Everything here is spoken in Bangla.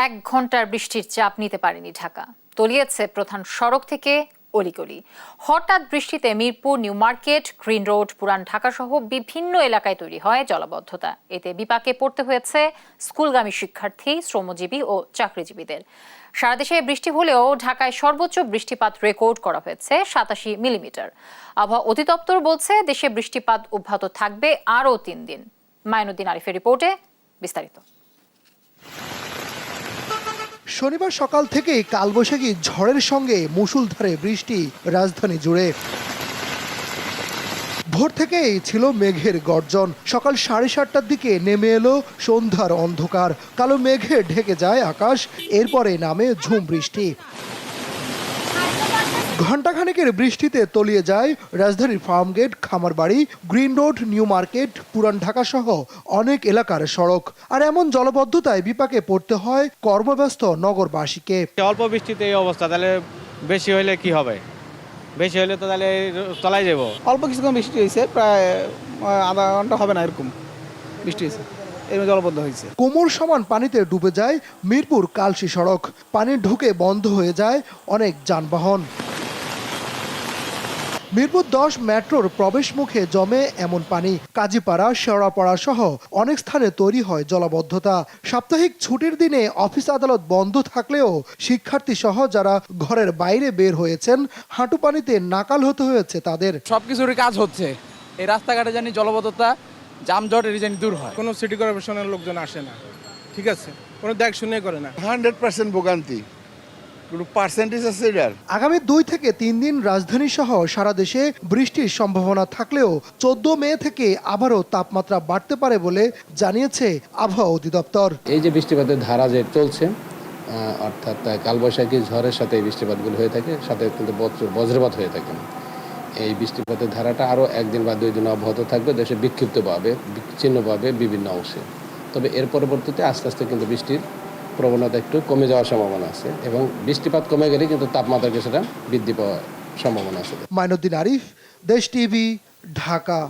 এক ঘন্টার বৃষ্টির চাপ নিতে পারেনি ঢাকা। তলিয়েছে প্রধান সড়ক থেকে অলিগলি। হঠাৎ বৃষ্টিতে Mirpur, new market, green road, পুরান ঢাকা সহ বিভিন্ন এলাকায় তৈরি হয় জলাবদ্ধতা। এতে বিপাকে পড়তে হয়েছে স্কুলগামী শিক্ষার্থী, শ্রমজীবী ও চাকরিজীবীদের। সারা দেশে বৃষ্টি হলেও ঢাকায় সর্বোচ্চ বৃষ্টিপাত রেকর্ড করা হয়েছে 87 মিলিমিটার। আবহাওয়া অধিদপ্তর বলছে দেশে বৃষ্টিপাত অব্যাহত থাকবে আরও 3 দিন। মাইনুদ্দিন আরিফের রিপোর্টে বিস্তারিত। শনিবার সকাল থেকেই কালবৈশাখী ঝড়ের সঙ্গে মুষলধারে বৃষ্টি রাজধানী জুড়ে। ভোর থেকেই ছিল মেঘের গর্জন। সকাল 7:30টার দিকে নেমে এলো সন্ধ্যার অন্ধকার। কালো মেঘে ঢেকে যায় আকাশ, এরপরে নামে ঝুম বৃষ্টি। ঘণ্টাখানেকের বৃষ্টিতে তলিয়ে যায় রাজধানীর ফার্মগেট, খামারবাড়ি, গ্রিন রোড, নিউ মার্কেট, পুরান ঢাকা সহ অনেক এলাকার সড়ক। আর এমন জলবদ্ধতায় বিপাকে পড়তে হয় কর্মব্যস্ত নগরবাসীকে। অল্প বৃষ্টিতে এই অবস্থা, তাহলে বেশি হলে কি হবে? বেশি হলে তো তাহলে তলায় যাব। অল্প কিছুক্ষণ বৃষ্টি হয়েছে, প্রায় আধা ঘন্টা হবে না এরকম বৃষ্টি হয়েছে, এর জলবদ্ধ হয়েছে। কোমর সমান পানিতে ডুবে যায় মিরপুর কালশী সড়ক। পানি ঢুকে বন্ধ হয়ে যায় অনেক যানবাহন। মিরপুর 10 মেট্রোর প্রবেশ মুখে জমে এমন পানি। কাজীপাড়া, শেওড়াপাড়া সহ অনেক স্থানে তৈরি হয় জলাবদ্ধতা। সাপ্তাহিক ছুটির দিনে অফিস আদালত বন্ধ থাকলেও শিক্ষার্থী সহ যারা ঘরের বাইরে বের হয়েছেন, হাঁটু পানিতে নাকাল হতে হয়েছে তাদের। সবকিছুরই কাজ হচ্ছে, এই রাস্তাঘাটে জানি জলবদ্ধতা, যানজট এর জানি দূর হয়। কোনো সিটি কর্পোরেশনের লোকজন আসে না, ঠিক আছে, কোনো দেখ শুনে করে না। 100% ভোগান্তি, কোনো পার্সেন্টেজ আছে এটার? আগামী 2 থেকে 3 দিন রাজধানী সহ সারা দেশে বৃষ্টির সম্ভাবনা থাকলেও 14 মে থেকে আবারও তাপমাত্রা বাড়তে পারে বলে জানিয়েছে আবহাওয়া অধিদপ্তর। এই যে বৃষ্টিপাতের ধারা যে চলছে, অর্থাৎ কালবৈশাখী ঝড়ের সাথে এই বৃষ্টিপাতগুলো হয়ে থাকে, সাথে কিন্তু বজ্রপাত হয়ে থাকে। এই বৃষ্টিপাতের ধারাটা আরও 1 দিন বা 2 দিন অব্যাহত থাকবে দেশে বিক্ষিপ্তভাবে, বিচ্ছিন্নভাবে বিভিন্ন অংশে। তবে এর পরবর্তীতে আস্তে আস্তে কিন্তু বৃষ্টির প্রবণতা একটু কমে যাওয়ার সম্ভাবনা আছে এবং বৃষ্টিপাত কমে গেলে কিন্তু তাপমাত্রা কিছুটা বৃদ্ধি পাওয়ার সম্ভাবনা আছে। মাইনুদ্দিন আরিফ, দেশ টিভি, ঢাকা।